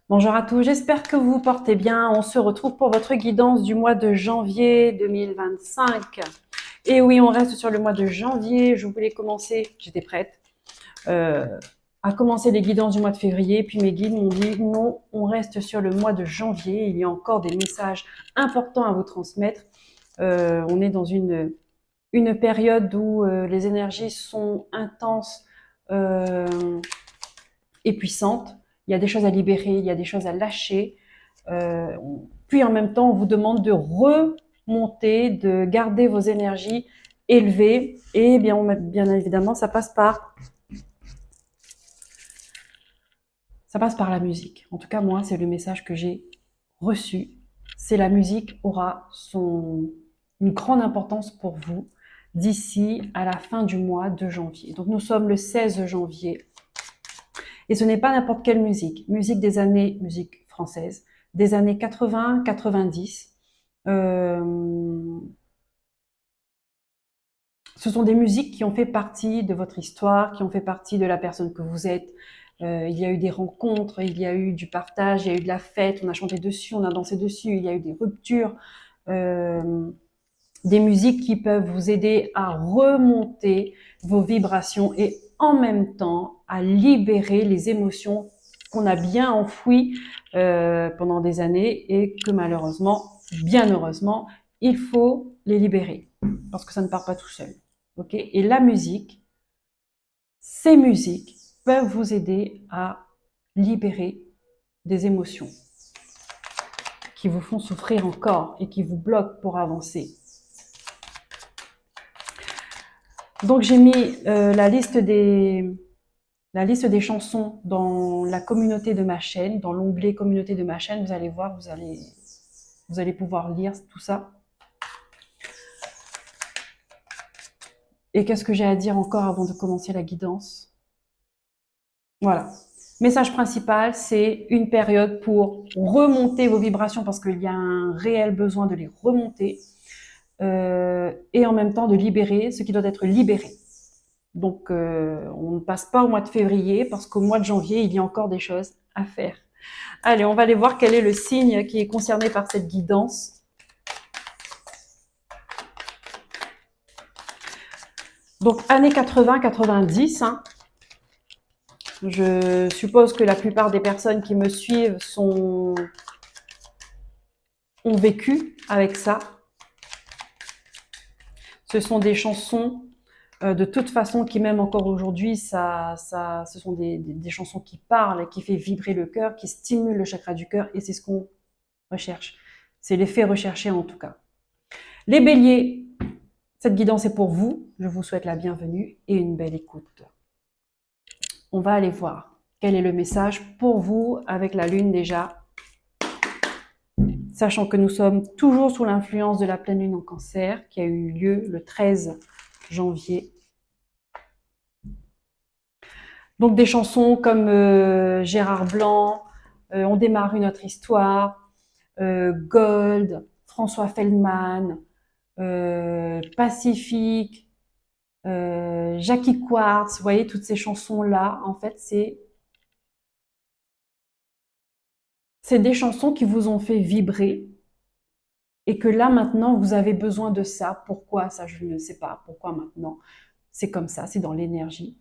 Bonjour à tous, j'espère que vous vous portez bien. On se retrouve pour votre guidance du mois de janvier 2025. Et oui, on reste sur le mois de janvier. Je voulais commencer, j'étais prête, euh, à commencer les guidances du mois de février. Puis mes guides m'ont dit non, on reste sur le mois de janvier. Il y a encore des messages importants à vous transmettre. On est dans une période où les énergies sont intenses et puissante. Il y a des choses à libérer, il y a des choses à lâcher. Euh, Puis en même temps, on vous demande de remonter, de garder vos énergies élevées. Et bien évidemment, ça passe par la musique. En tout cas, moi, c'est le message que j'ai reçu. C'est la musique aura une grande importance pour vous d'ici à la fin du mois de janvier. Donc nous sommes le 16 janvier. Et ce n'est pas n'importe quelle musique. Musique française, des années 80, 90. Euh, Ce sont des musiques qui ont fait partie de votre histoire, qui ont fait partie de la personne que vous êtes. Il y a eu des rencontres, il y a eu du partage, il y a eu de la fête, on a chanté dessus, on a dansé dessus, il y a eu des ruptures. Euh, des musiques qui peuvent vous aider à remonter vos vibrations et en même temps à libérer les émotions qu'on a bien enfouies pendant des années et que malheureusement, bien heureusement, il faut les libérer parce que ça ne part pas tout seul. Ok. Et la musique, ces musiques peuvent vous aider à libérer des émotions qui vous font souffrir encore et qui vous bloquent pour avancer. Donc j'ai mis la liste des chansons dans la communauté de ma chaîne, dans l'onglet communauté de ma chaîne. Vous allez voir, vous allez pouvoir lire tout ça. Et qu'est-ce que j'ai à dire encore avant de commencer la guidance? Voilà. Message principal, c'est une période pour remonter vos vibrations parce qu'il y a un réel besoin de les remonter et en même temps de libérer ce qui doit être libéré. Donc, on ne passe pas au mois de février parce qu'au mois de janvier, il y a encore des choses à faire. Allez, on va aller voir quel est le signe qui est concerné par cette guidance. Donc, années 80-90, hein. Je suppose que la plupart des personnes qui me suivent ont vécu avec ça. Ce sont des chansons de toute façon qui même encore aujourd'hui, ce sont des chansons qui parlent, qui fait vibrer le cœur, qui stimulent le chakra du cœur et c'est ce qu'on recherche. C'est l'effet recherché en tout cas. Les béliers, cette guidance est pour vous. Je vous souhaite la bienvenue et une belle écoute. On va aller voir quel est le message pour vous avec la lune déjà. Sachant que nous sommes toujours sous l'influence de la pleine lune en cancer qui a eu lieu le 13 janvier. Donc des chansons comme Gérard Blanc, On démarre une autre histoire, Gold, François Feldman, Pacifique, Jackie Quartz, vous voyez toutes ces chansons-là, en fait, c'est des chansons qui vous ont fait vibrer et que là maintenant vous avez besoin de ça. Pourquoi ça, je ne sais pas. Pourquoi maintenant? C'est comme ça, c'est dans l'énergie.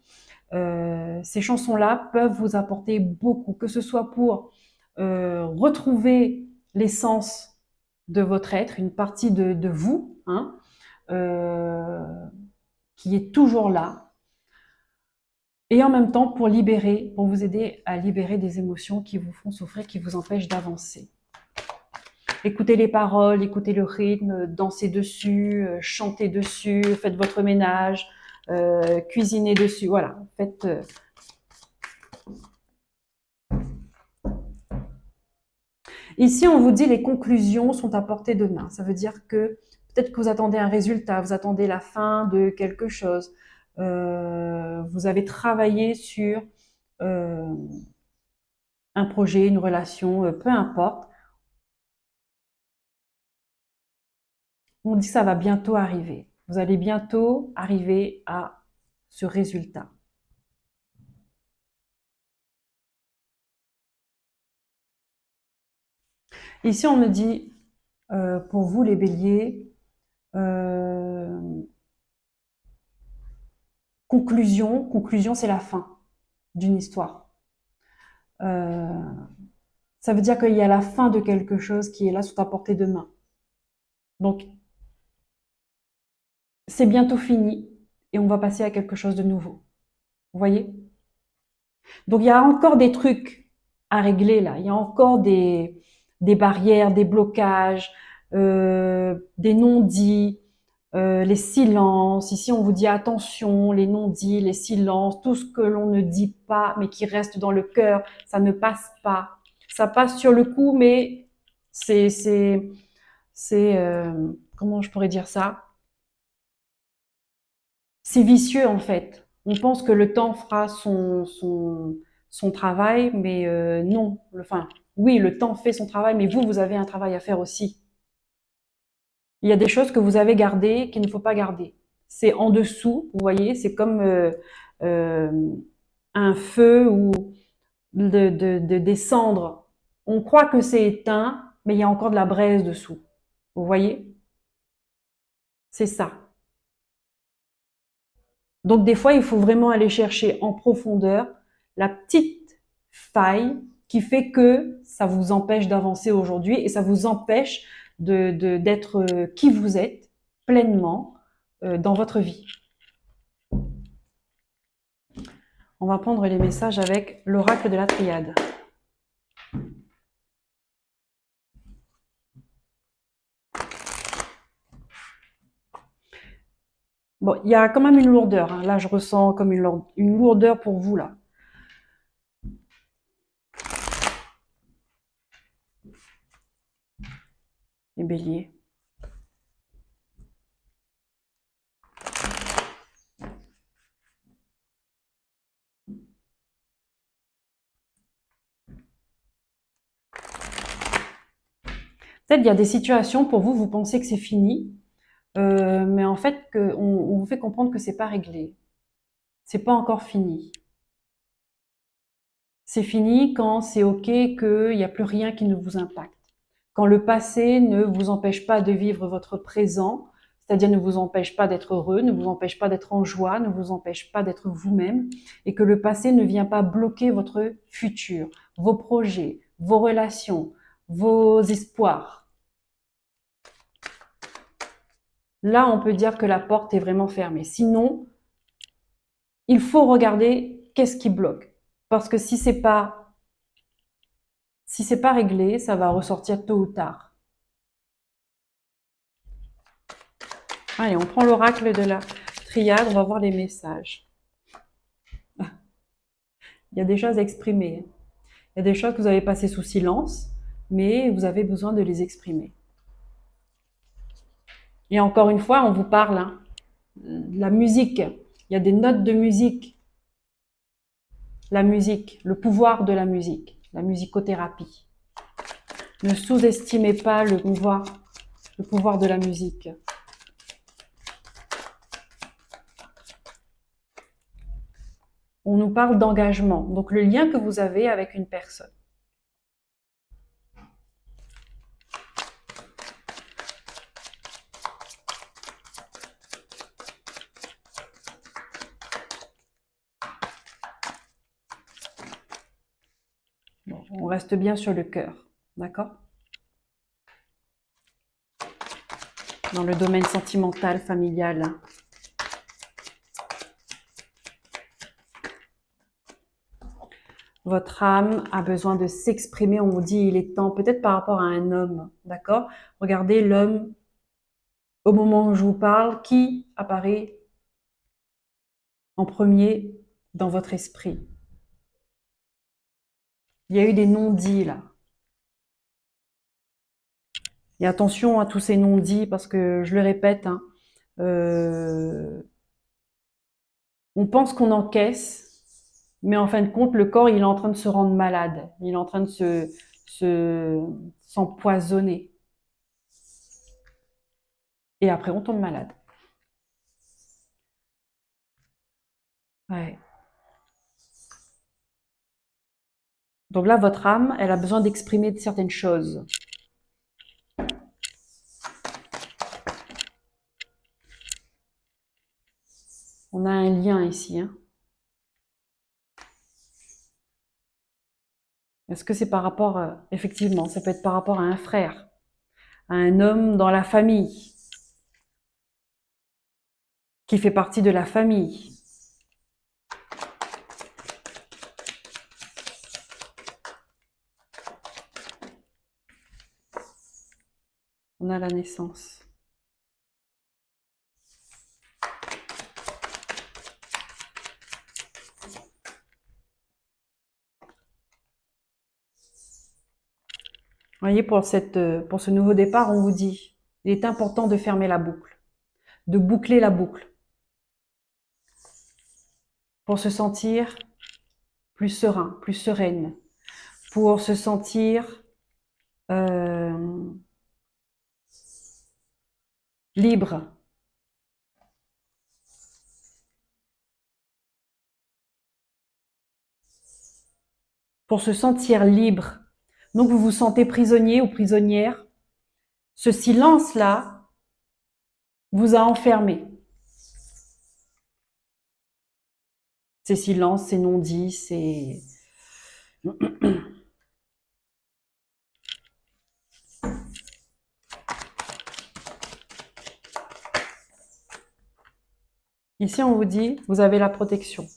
Ces chansons-là peuvent vous apporter beaucoup, que ce soit pour retrouver l'essence de votre être, une partie de vous, hein, euh, qui est toujours là, et en même temps pour libérer, pour vous aider à libérer des émotions qui vous font souffrir, qui vous empêchent d'avancer. Écoutez les paroles, écoutez le rythme, dansez dessus, chantez dessus, faites votre ménage, cuisinez dessus, voilà, faites... Ici, on vous dit les conclusions sont à portée de main. Ça veut dire que peut-être que vous attendez un résultat, vous attendez la fin de quelque chose. Vous avez travaillé sur euh, un projet, une relation, peu importe. On dit que ça va bientôt arriver. Vous allez bientôt arriver à ce résultat. Ici, on me dit, pour vous les béliers, euh, conclusion, c'est la fin d'une histoire. Euh, Ça veut dire qu'il y a la fin de quelque chose qui est là sous ta portée de main. Donc, c'est bientôt fini et on va passer à quelque chose de nouveau. Vous voyez? Donc, il y a encore des trucs à régler là. Il y a encore des barrières, des blocages, des non-dits, les silences. Ici, on vous dit attention, les non-dits, les silences, tout ce que l'on ne dit pas mais qui reste dans le cœur, ça ne passe pas. Ça passe sur le coup, mais c'est, c'est, comment je pourrais dire ça? C'est vicieux en fait. On pense que le temps fera son travail, mais non. Enfin, oui, le temps fait son travail, mais vous avez un travail à faire aussi. Il y a des choses que vous avez gardées qu'il ne faut pas garder. C'est en dessous, vous voyez, c'est comme euh, un feu ou des cendres. On croit que c'est éteint, mais il y a encore de la braise dessous. Vous voyez? C'est ça. Donc des fois, il faut vraiment aller chercher en profondeur la petite faille qui fait que ça vous empêche d'avancer aujourd'hui et ça vous empêche d'être qui vous êtes pleinement dans votre vie. On va prendre les messages avec l'oracle de la triade. Bon, il y a quand même une lourdeur, hein. Là, je ressens comme une lourdeur pour vous, là. Les béliers. Peut-être il y a des situations pour vous, vous pensez que c'est fini, mais en fait, on vous fait comprendre que c'est pas réglé. C'est pas encore fini. C'est fini quand c'est OK qu'il n'y a plus rien qui ne vous impacte. Quand le passé ne vous empêche pas de vivre votre présent, c'est-à-dire ne vous empêche pas d'être heureux, ne vous empêche pas d'être en joie, ne vous empêche pas d'être vous-même, et que le passé ne vient pas bloquer votre futur, vos projets, vos relations, vos espoirs. Là, on peut dire que la porte est vraiment fermée. Sinon, il faut regarder qu'est-ce qui bloque. Parce que si c'est pas réglé, ça va ressortir tôt ou tard. Allez, on prend l'oracle de la triade, on va voir les messages. Il y a des choses à exprimer. Il y a des choses que vous avez passées sous silence, mais vous avez besoin de les exprimer. Et encore une fois, on vous parle de la musique. Il y a des notes de musique. La musique, le pouvoir de la musicothérapie. Ne sous-estimez pas le pouvoir de la musique. On nous parle d'engagement, donc le lien que vous avez avec une personne. Bon, on reste bien sur le cœur, d'accord? Dans le domaine sentimental, familial. Votre âme a besoin de s'exprimer, on vous dit il est temps, peut-être par rapport à un homme, d'accord? Regardez l'homme, au moment où je vous parle, qui apparaît en premier dans votre esprit? Il y a eu des non-dits là. Et attention à tous ces non-dits parce que, je le répète, hein, euh, on pense qu'on encaisse, mais en fin de compte, le corps, il est en train de se rendre malade. Il est en train de s'empoisonner. Et après, on tombe malade. Ouais. Donc là, votre âme, elle a besoin d'exprimer certaines choses. On a un lien ici, hein. Est-ce que c'est par rapport, effectivement, ça peut être par rapport à un frère, à un homme dans la famille, qui fait partie de la famille. On a la naissance. Vous voyez, pour ce nouveau départ, on vous dit, il est important de fermer la boucle, de boucler la boucle, pour se sentir plus serein, plus sereine, pour se sentir euh, libre, pour se sentir libre. Donc vous vous sentez prisonnier ou prisonnière. Ce silence-là vous a enfermé. Ces silences, ces non-dits, ces... Ici, on vous dit, vous avez la protection.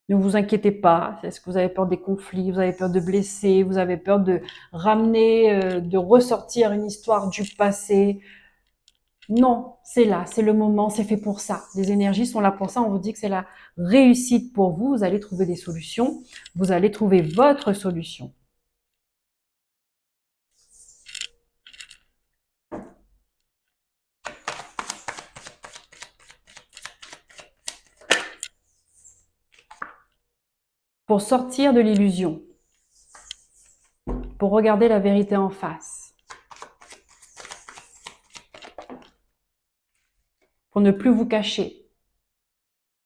Ne vous inquiétez pas. Est-ce que vous avez peur des conflits? Vous avez peur de blesser? Vous avez peur de ramener, de ressortir une histoire du passé? Non, c'est là, c'est le moment, c'est fait pour ça. Les énergies sont là pour ça. On vous dit que c'est la réussite pour vous. Vous allez trouver des solutions. Vous allez trouver votre solution. Pour sortir de l'illusion. Pour regarder la vérité en face. Pour ne plus vous cacher.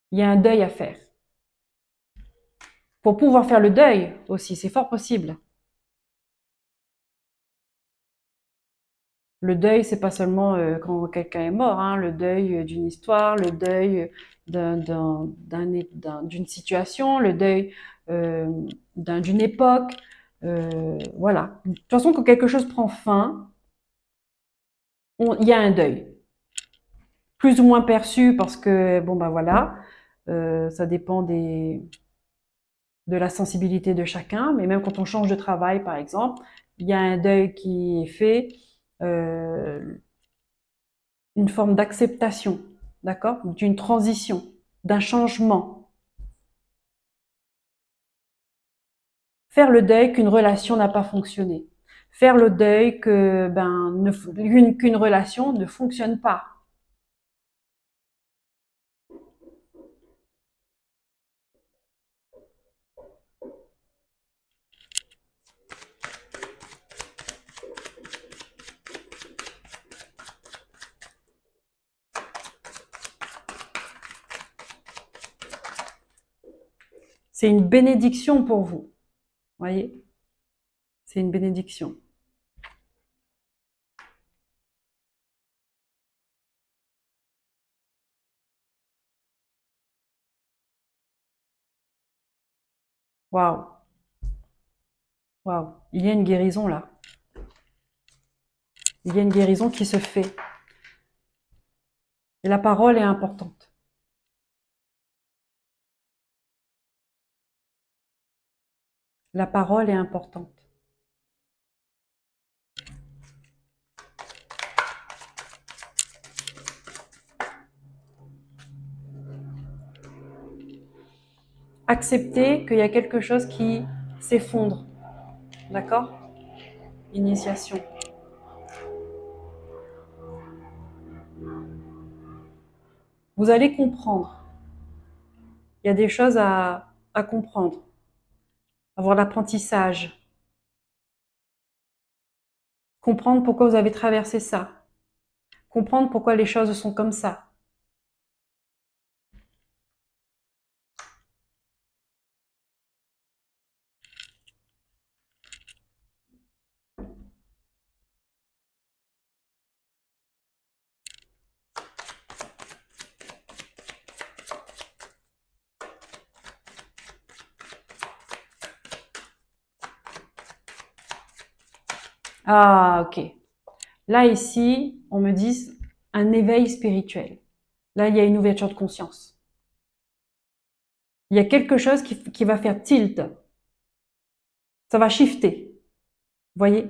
Il y a un deuil à faire. Pour pouvoir faire le deuil aussi, c'est fort possible. Le deuil, c'est pas seulement quand quelqu'un est mort, hein, le deuil d'une histoire, le deuil d'une situation, le deuil d'une époque. Voilà. De toute façon, quand quelque chose prend fin, il y a un deuil. Plus ou moins perçu parce que, bon ben voilà, ça dépend de la sensibilité de chacun, mais même quand on change de travail, par exemple, il y a un deuil qui est fait. Euh, une forme d'acceptation, d'accord, d'une transition, d'un changement. Faire le deuil qu'une relation n'a pas fonctionné. Faire le deuil que qu'une relation ne fonctionne pas. C'est une bénédiction pour vous. Voyez, c'est une bénédiction. Waouh, waouh, il y a une guérison là. Il y a une guérison qui se fait. Et la parole est importante. La parole est importante. Accepter qu'il y a quelque chose qui s'effondre. D'accord? Initiation. Vous allez comprendre. Il y a des choses à comprendre, avoir l'apprentissage, comprendre pourquoi vous avez traversé ça, comprendre pourquoi les choses sont comme ça. Ah, ok. Là, ici, on me dit un éveil spirituel. Là, il y a une ouverture de conscience. Il y a quelque chose qui va faire tilt. Ça va shifter. Vous voyez?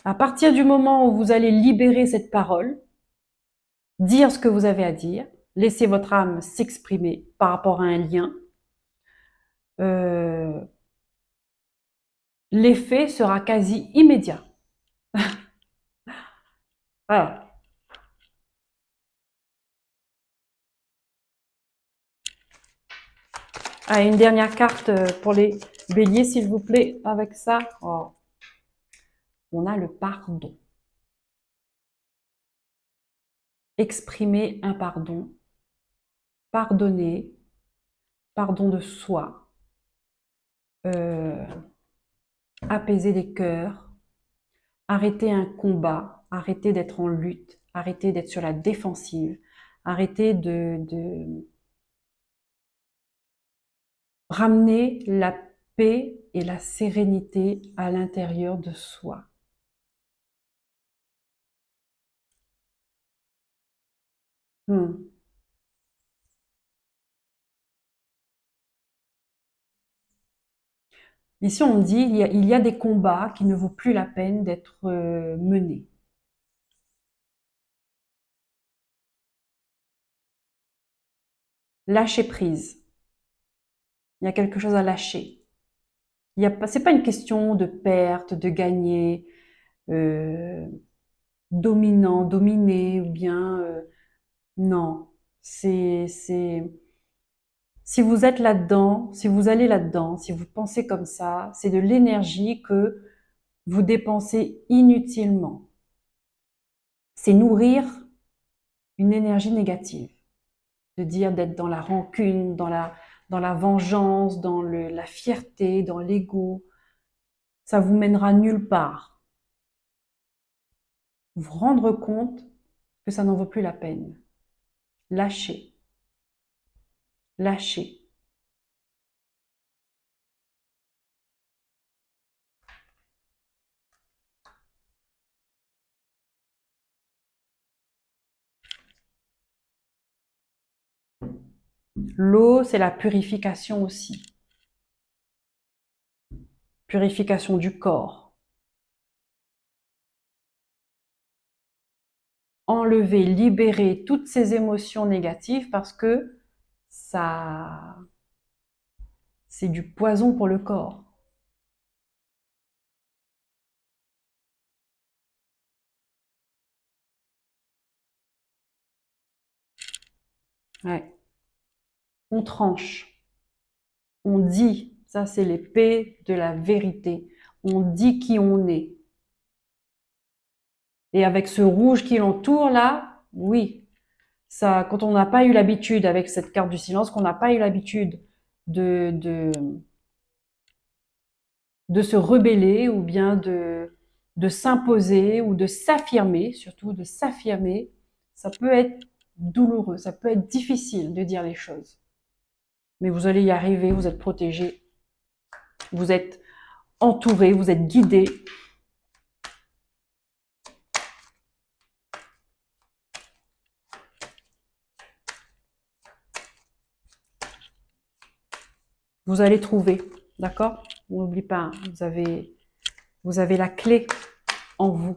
À partir du moment où vous allez libérer cette parole, dire ce que vous avez à dire, laisser votre âme s'exprimer par rapport à un lien, euh, l'effet sera quasi immédiat. Voilà. Ah, une dernière carte pour les béliers, s'il vous plaît, avec ça. Oh. On a le pardon. Exprimer un pardon, pardonner, pardon de soi, euh, apaiser les cœurs, arrêter un combat, arrêter d'être en lutte, arrêter d'être sur la défensive, arrêter de ramener la paix et la sérénité à l'intérieur de soi. Hmm. Ici, on me dit il y a des combats qui ne vaut plus la peine d'être menés. Lâcher prise. Il y a quelque chose à lâcher. C'est pas une question de perte, de gagner, euh, dominant, dominé, ou bien non. C'est si vous êtes là-dedans, si vous allez là-dedans, si vous pensez comme ça, c'est de l'énergie que vous dépensez inutilement. C'est nourrir une énergie négative, de dire d'être dans la rancune, dans la vengeance, dans la fierté, dans l'ego. Ça vous mènera nulle part. Vous rendre compte que ça n'en vaut plus la peine. Lâchez, lâchez. L'eau, c'est la purification aussi. Purification du corps. Enlever, libérer toutes ces émotions négatives parce que ça, c'est du poison pour le corps. Ouais. On tranche, on dit, ça c'est l'épée de la vérité. On dit qui on est. Et avec ce rouge qui l'entoure là, oui, ça, quand on n'a pas eu l'habitude avec cette carte du silence, qu'on n'a pas eu l'habitude de, de, de se rebeller ou bien de s'imposer ou de s'affirmer, surtout de s'affirmer, ça peut être douloureux, ça peut être difficile de dire les choses. Mais vous allez y arriver, vous êtes protégé, vous êtes entouré, vous êtes guidé. Vous allez trouver, d'accord? On n'oublie pas, hein, vous avez la clé en vous.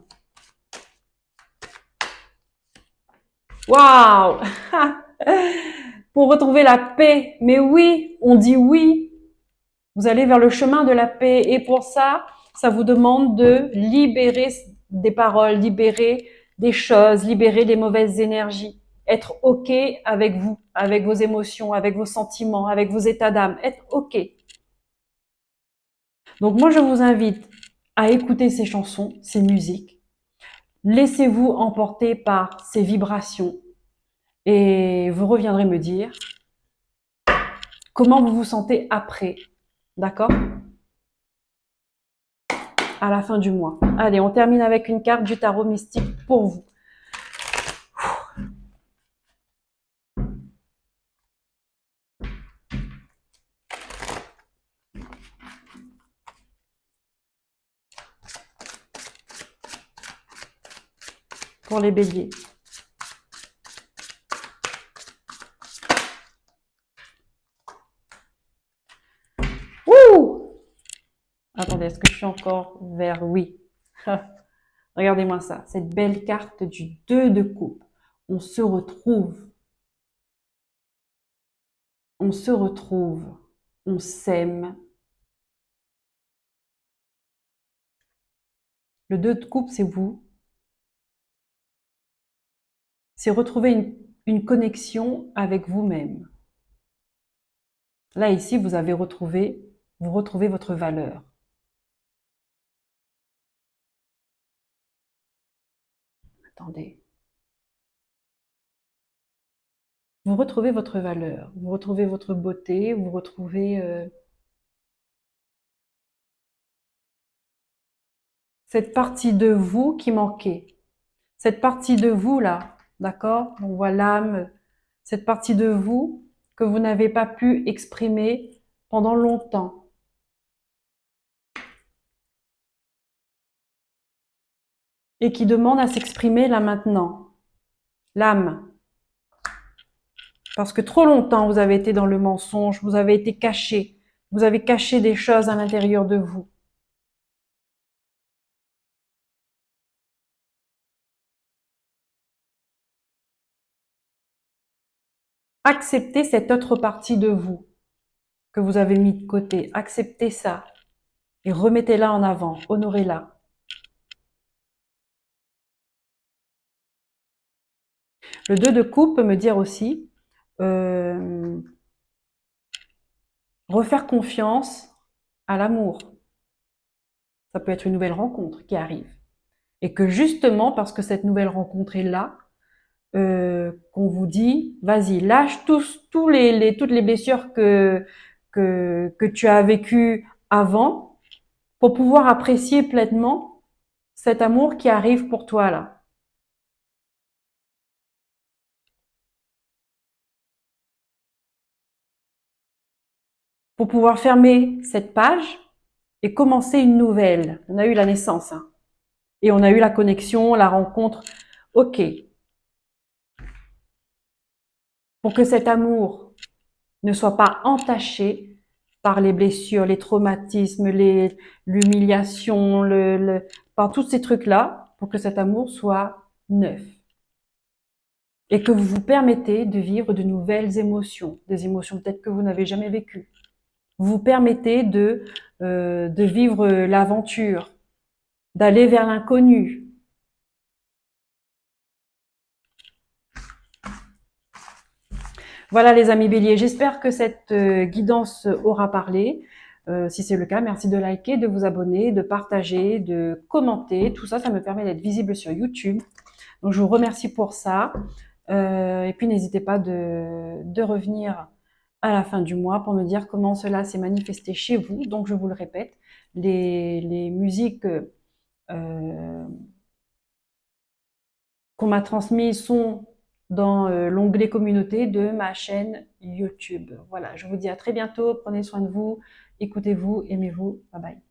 Waouh! Pour retrouver la paix, mais oui, on dit oui. Vous allez vers le chemin de la paix et pour ça, ça vous demande de libérer des paroles, libérer des choses, libérer des mauvaises énergies. Être OK avec vous, avec vos émotions, avec vos sentiments, avec vos états d'âme. Être OK. Donc moi, je vous invite à écouter ces chansons, ces musiques. Laissez-vous emporter par ces vibrations et vous reviendrez me dire comment vous vous sentez après. D'accord? À la fin du mois. Allez, on termine avec une carte du tarot mystique pour vous. pour les béliers. Ouh! Attendez, est-ce que je suis encore vert? Oui. Regardez-moi ça, cette belle carte du 2 de coupe. On se retrouve. On se retrouve. On s'aime. Le 2 de coupe, c'est vous. C'est retrouver une connexion avec vous-même. Là, ici, vous retrouvez votre valeur. Attendez. Vous retrouvez votre valeur, vous retrouvez votre beauté, vous retrouvez cette partie de vous qui manquait. Cette partie de vous là, d'accord? On voit l'âme, cette partie de vous que vous n'avez pas pu exprimer pendant longtemps. Et qui demande à s'exprimer là maintenant. L'âme. Parce que trop longtemps vous avez été dans le mensonge, vous avez été caché. Vous avez caché des choses à l'intérieur de vous. Acceptez cette autre partie de vous que vous avez mis de côté. Acceptez ça et remettez-la en avant, honorez-la. Le 2 de coupe peut me dire aussi refaire confiance à l'amour. Ça peut être une nouvelle rencontre qui arrive. Et que justement, parce que cette nouvelle rencontre est là, qu'on vous dit, vas-y, lâche toutes les blessures que tu as vécues avant pour pouvoir apprécier pleinement cet amour qui arrive pour toi là. Pour pouvoir fermer cette page et commencer une nouvelle. On a eu la naissance, hein, et on a eu la connexion, la rencontre. Ok. Pour que cet amour ne soit pas entaché par les blessures, les traumatismes, l'humiliation, par tous ces trucs-là, pour que cet amour soit neuf. Et que vous vous permettez de vivre de nouvelles émotions, des émotions peut-être que vous n'avez jamais vécues. Vous vous permettez de vivre l'aventure, d'aller vers l'inconnu. Voilà les amis béliers, j'espère que cette guidance aura parlé. Si c'est le cas, merci de liker, de vous abonner, de partager, de commenter. Tout ça, ça me permet d'être visible sur YouTube. Donc je vous remercie pour ça. Et puis n'hésitez pas de revenir à la fin du mois pour me dire comment cela s'est manifesté chez vous. Donc je vous le répète, les musiques qu'on m'a transmises sont dans l'onglet communauté de ma chaîne YouTube. Voilà, je vous dis à très bientôt, prenez soin de vous, écoutez-vous, aimez-vous, bye bye.